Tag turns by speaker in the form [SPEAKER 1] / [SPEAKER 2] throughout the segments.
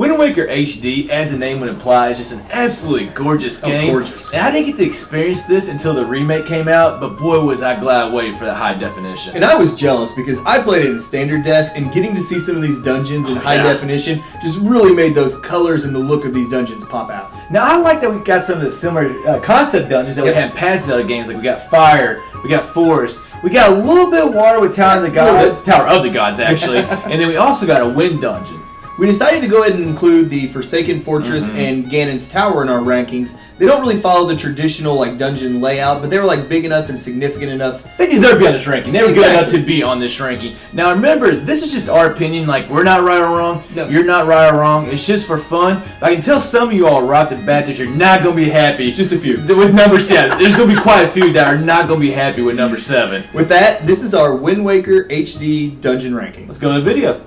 [SPEAKER 1] Wind Waker HD, as the name would imply, is just an absolutely gorgeous game.
[SPEAKER 2] Gorgeous.
[SPEAKER 1] And I didn't get to experience this until the remake came out, but boy was I glad I waited for the high definition.
[SPEAKER 2] And I was jealous because I played it in standard def, and getting to see some of these dungeons in high definition just really made those colors and the look of these dungeons pop out.
[SPEAKER 1] Now I like that we got some of the similar concept dungeons that we had in past Zelda games. Like we got fire, we got forest, we got a little bit of water with Tower of the Gods, Tower of the Gods actually, and then we also got a wind dungeon.
[SPEAKER 2] We decided to go ahead and include the Forsaken Fortress and Ganon's Tower in our rankings. They don't really follow the traditional like dungeon layout, but they were like big enough and significant enough.
[SPEAKER 1] They deserve to be on this ranking. They were good enough to be on this ranking. Now remember, this is just our opinion. Like we're not right or wrong. No. You're not right or wrong. It's just for fun. I can tell some of you all right off the bat that you're not going to be happy.
[SPEAKER 2] Just a few.
[SPEAKER 1] With number 7. There's going to be quite a few that are not going to be happy with number 7.
[SPEAKER 2] With that, this is our Wind Waker HD dungeon ranking.
[SPEAKER 1] Let's go to the video.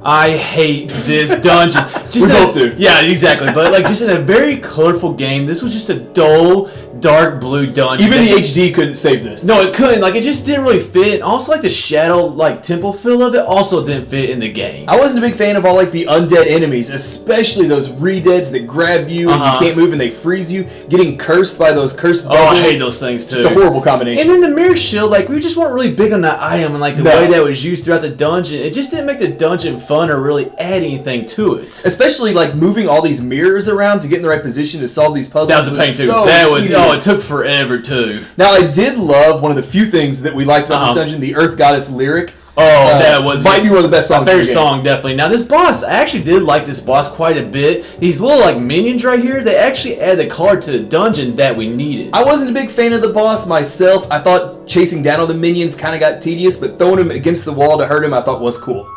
[SPEAKER 1] I hate this dungeon.
[SPEAKER 2] We both do.
[SPEAKER 1] Yeah, exactly. But like, just in a very colorful game, this was just a dull, dark blue dungeon.
[SPEAKER 2] Even the HD couldn't save this.
[SPEAKER 1] No, it couldn't. Like, it just didn't really fit. And also, like the shadow, like temple feel of it, also didn't fit in the game.
[SPEAKER 2] I wasn't a big fan of all like the undead enemies, especially those re-deads that grab you and you can't move and they freeze you. Getting cursed by those cursed bubbles.
[SPEAKER 1] Oh, I hate those things too.
[SPEAKER 2] Just a horrible combination.
[SPEAKER 1] And then the mirror shield, like we just weren't really big on that item and like the way that was used throughout the dungeon. It just didn't make the dungeon fun or really add anything to it.
[SPEAKER 2] Especially like moving all these mirrors around to get in the right position to solve these puzzles.
[SPEAKER 1] That was a pain too.
[SPEAKER 2] So
[SPEAKER 1] that was it took forever too.
[SPEAKER 2] Now I did love one of the few things that we liked about this dungeon, the Earth Goddess lyric.
[SPEAKER 1] Oh, that was
[SPEAKER 2] might be one of the best songs.
[SPEAKER 1] Favorite song, definitely. Now this boss, I actually did like this boss quite a bit. These little like minions right here, they actually add the color to the dungeon that we needed.
[SPEAKER 2] I wasn't a big fan of the boss myself. I thought chasing down all the minions kind of got tedious, but throwing him against the wall to hurt him I thought was cool.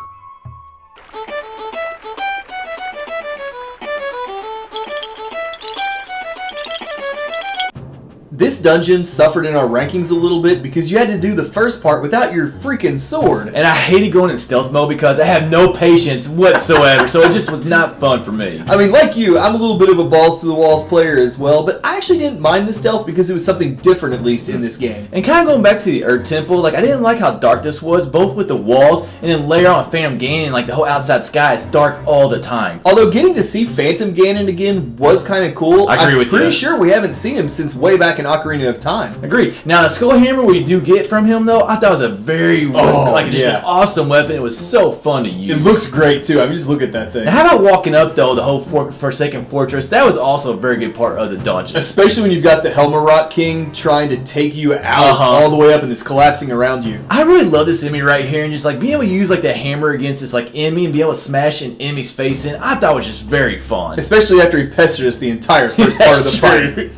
[SPEAKER 2] This dungeon suffered in our rankings a little bit because you had to do the first part without your freaking sword.
[SPEAKER 1] And I hated going in stealth mode because I have no patience whatsoever, so it just was not fun for me.
[SPEAKER 2] I mean, like you, I'm a little bit of a balls to the walls player as well, but I actually didn't mind the stealth because it was something different at least in this game.
[SPEAKER 1] And kind of going back to the Earth Temple, like I didn't like how dark this was, both with the walls and then later on Phantom Ganon, like the whole outside sky is dark all the time.
[SPEAKER 2] Although getting to see Phantom Ganon again was kind of cool.
[SPEAKER 1] I agree with you.
[SPEAKER 2] I'm pretty sure we haven't seen him since way back in Ocarina of Time.
[SPEAKER 1] Agreed. Now the Skull Hammer we do get from him though, I thought was a very an awesome weapon. It was so fun to use.
[SPEAKER 2] It looks great too. I mean, just look at that thing.
[SPEAKER 1] Now, how about walking up though the whole Forsaken Fortress? That was also a very good part of the dungeon.
[SPEAKER 2] Especially when you've got the Helmarot King trying to take you out all the way up and it's collapsing around you.
[SPEAKER 1] I really love this enemy right here and just like being able to use like the hammer against this like enemy and be able to smash an enemy's face in. I thought it was just very fun.
[SPEAKER 2] Especially after he pestered us the entire first part of the fight.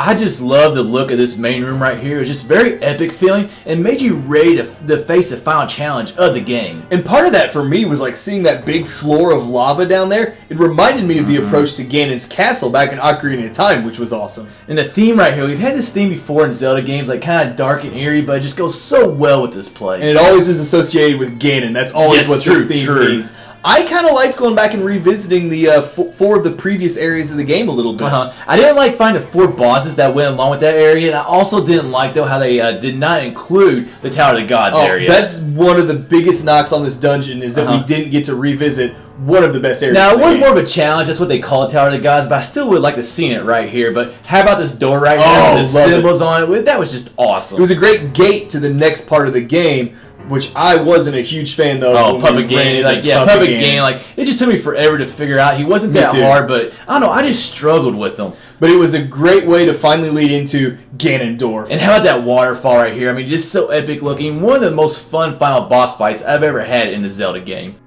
[SPEAKER 1] I just love the look of this main room right here. It's just very epic feeling and made you ready to face the final challenge of the game.
[SPEAKER 2] And part of that for me was like seeing that big floor of lava down there. It reminded me of the approach to Ganon's castle back in Ocarina of Time, which was awesome.
[SPEAKER 1] And the theme right here, we've had this theme before in Zelda games, like kind of dark and eerie, but it just goes so well with this place.
[SPEAKER 2] And it always is associated with Ganon. That's always what this theme means. I kind of liked going back and revisiting the 4 of the previous areas of the game a little bit.
[SPEAKER 1] I didn't like finding 4 bosses that went along with that area, and I also didn't like though how they did not include the Tower of the Gods area.
[SPEAKER 2] That's one of the biggest knocks on this dungeon is that we didn't get to revisit one of the best areas.
[SPEAKER 1] Now, it was more of a challenge. That's what they call it, Tower of the Gods, but I still would like to see it right here. But how about this door right here with the symbols on it? That was just awesome.
[SPEAKER 2] It was a great gate to the next part of the game, which I wasn't a huge fan though.
[SPEAKER 1] Oh, Puppet Ganon, Puppet Ganon, like it just took me forever to figure out. He wasn't that hard, but I don't know, I just struggled with him.
[SPEAKER 2] But it was a great way to finally lead into Ganondorf.
[SPEAKER 1] And how about that waterfall right here? I mean, just so epic looking. One of the most fun final boss fights I've ever had in a Zelda game.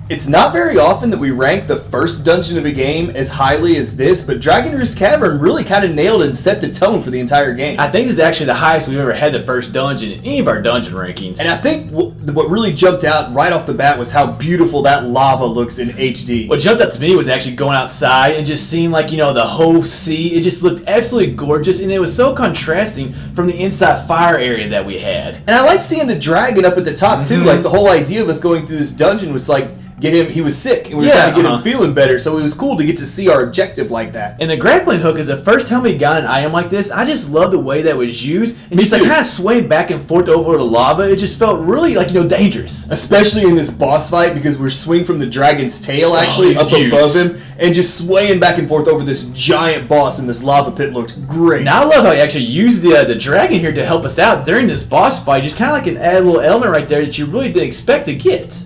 [SPEAKER 2] It's not very often that we rank the first dungeon of a game as highly as this, but Dragon Roost Cavern really kind of nailed and set the tone for the entire game.
[SPEAKER 1] I think this is actually the highest we've ever had the first dungeon in any of our dungeon rankings.
[SPEAKER 2] And I think what really jumped out right off the bat was how beautiful that lava looks in HD.
[SPEAKER 1] What jumped out to me was actually going outside and just seeing, like, you know, the whole sea. It just looked absolutely gorgeous, and it was so contrasting from the inside fire area that we had.
[SPEAKER 2] And I like seeing the dragon up at the top too. Like, the whole idea of us going through this dungeon was like, he was sick, and we were trying to get him feeling better, so it was cool to get to see our objective like that.
[SPEAKER 1] And the grappling hook is the first time we got an item like this. I just love the way that was used, and just like kind of swaying back and forth over the lava. It just felt really, like, you know, dangerous.
[SPEAKER 2] Especially in this boss fight, because we're swinging from the dragon's tail actually up above him, and just swaying back and forth over this giant boss in this lava pit looked great.
[SPEAKER 1] Now I love how he actually used the dragon here to help us out during this boss fight. Just kind of like an added little element right there that you really didn't expect to get.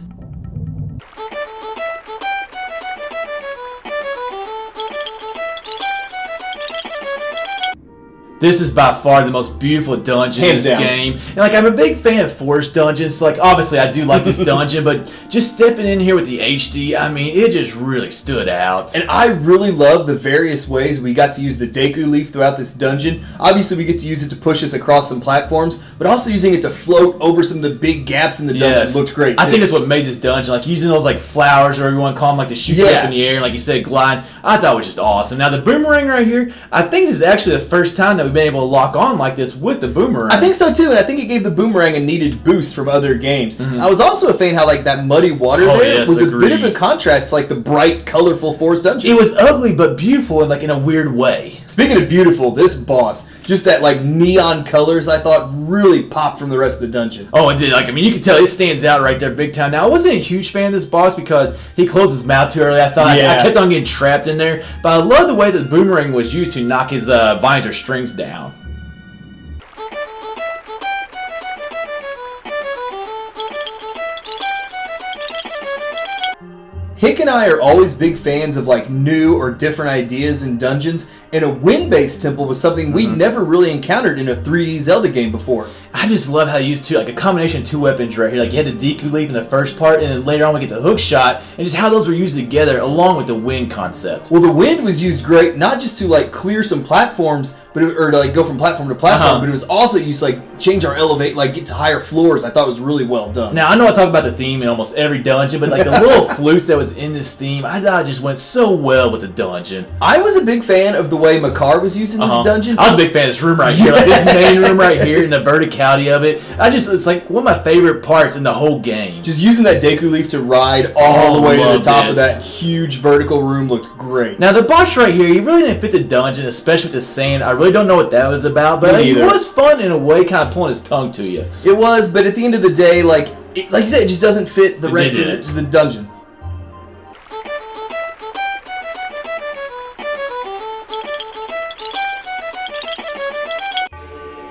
[SPEAKER 1] This is by far the most beautiful dungeon in this game. And like, I'm a big fan of forest dungeons, so like, obviously I do like this dungeon, but just stepping in here with the HD, I mean, it just really stood out.
[SPEAKER 2] And I really love the various ways we got to use the Deku Leaf throughout this dungeon. Obviously we get to use it to push us across some platforms, but also using it to float over some of the big gaps in the dungeon looked great too.
[SPEAKER 1] I think that's what made this dungeon, like using those like flowers, or you want to call them, like to shoot you up in the air, and like you said, glide. I thought it was just awesome. Now the boomerang right here, I think this is actually the first time that we've been able to lock on like this with the boomerang.
[SPEAKER 2] I think so too, and I think it gave the boomerang a needed boost from other games. I was also a fan how like that muddy water was a bit of a contrast to like the bright, colorful forest dungeon.
[SPEAKER 1] It was ugly but beautiful, and like in a weird way.
[SPEAKER 2] Speaking of beautiful, this boss, just that like neon colors, I thought really popped from the rest of the dungeon.
[SPEAKER 1] Oh, it did. Like, I mean, you can tell it stands out right there big time. Now, I wasn't a huge fan of this boss because he closed his mouth too early. I thought I kept on getting trapped in there, but I love the way that the boomerang was used to knock his vines or strings down.
[SPEAKER 2] Hick and I are always big fans of like new or different ideas in dungeons, and a wind-based temple was something we'd never really encountered in a 3D Zelda game before.
[SPEAKER 1] I just love how they used like a combination of two weapons right here. Like, you had the Deku Leaf in the first part, and then later on we get the hook shot, and just how those were used together along with the wind concept.
[SPEAKER 2] Well, the wind was used great, not just to like clear some platforms, or to like go from platform to platform, but it was also used to like change our elevate, like get to higher floors. I thought it was really well done.
[SPEAKER 1] Now, I know I talk about the theme in almost every dungeon, but like the little flutes that was in this theme, I thought it just went so well with the dungeon.
[SPEAKER 2] I was a big fan of the way Makar was used in this dungeon.
[SPEAKER 1] I was a big fan of this room right here, like this main room right here, and the verticality of it. It's like one of my favorite parts in the whole game.
[SPEAKER 2] Just using that Deku Leaf to ride all the way to the top of that huge vertical room looked great.
[SPEAKER 1] Now the boss right here, he really didn't fit the dungeon, especially with the sand. I really don't know what that was about, but it was fun in a way, kind of pulling his tongue to you.
[SPEAKER 2] It was, but at the end of the day, like you said, it just doesn't fit the rest of the dungeon.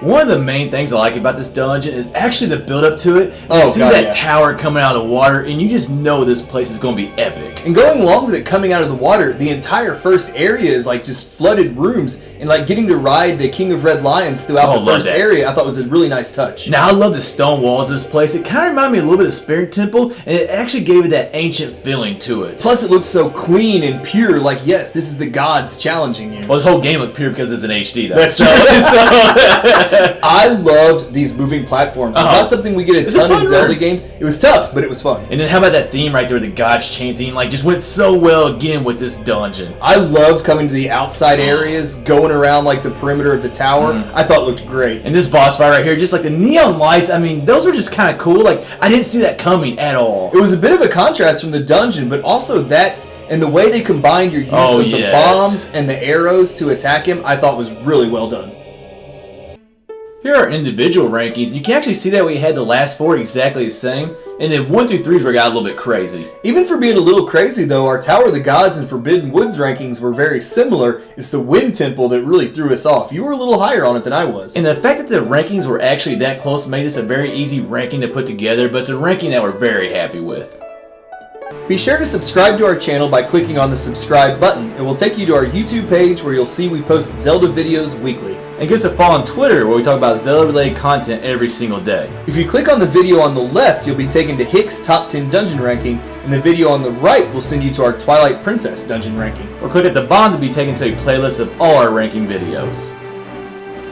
[SPEAKER 1] One of the main things I like about this dungeon is actually the build up to it. You see that tower coming out of the water, and you just know this place is going to be epic.
[SPEAKER 2] And going along with it coming out of the water, the entire first area is like just flooded rooms, and like getting to ride the King of Red Lions throughout the first area, I thought was a really nice touch.
[SPEAKER 1] Now, I love the stone walls of this place. It kind of reminded me a little bit of Spirit Temple, and it actually gave it that ancient feeling to it.
[SPEAKER 2] Plus, it looked so clean and pure, like, yes, this is the gods challenging you.
[SPEAKER 1] Well, this whole game looked pure because it's an HD, though.
[SPEAKER 2] That's right. I loved these moving platforms. It's not something we get a ton in Zelda games. It was tough, but it was fun.
[SPEAKER 1] And then how about that theme right there, the gods chanting, like just went so well again with this dungeon.
[SPEAKER 2] I loved coming to the outside areas, going around like the perimeter of the tower. I thought it looked great.
[SPEAKER 1] And this boss fight right here, just like the neon lights, I mean, those were just kind of cool. Like, I didn't see that coming at all.
[SPEAKER 2] It was a bit of a contrast from the dungeon, but also that and the way they combined your use of the bombs and the arrows to attack him, I thought was really well done.
[SPEAKER 1] Here are individual rankings. You can actually see that we had the last four exactly the same, and then 1 through 3 were got a little bit crazy.
[SPEAKER 2] Even for being a little crazy though, our Tower of the Gods and Forbidden Woods rankings were very similar. It's the Wind Temple that really threw us off. You were a little higher on it than I was.
[SPEAKER 1] And the fact that the rankings were actually that close made this a very easy ranking to put together, but it's a ranking that we're very happy with.
[SPEAKER 2] Be sure to subscribe to our channel by clicking on the subscribe button. It will take you to our YouTube page where you'll see we post Zelda videos weekly.
[SPEAKER 1] And give us a follow on Twitter where we talk about Zelda-related content every single day.
[SPEAKER 2] If you click on the video on the left, you'll be taken to Hick's Top 10 Dungeon Ranking, and the video on the right will send you to our Twilight Princess Dungeon Ranking.
[SPEAKER 1] Or click at the bottom to be taken to a playlist of all our ranking videos.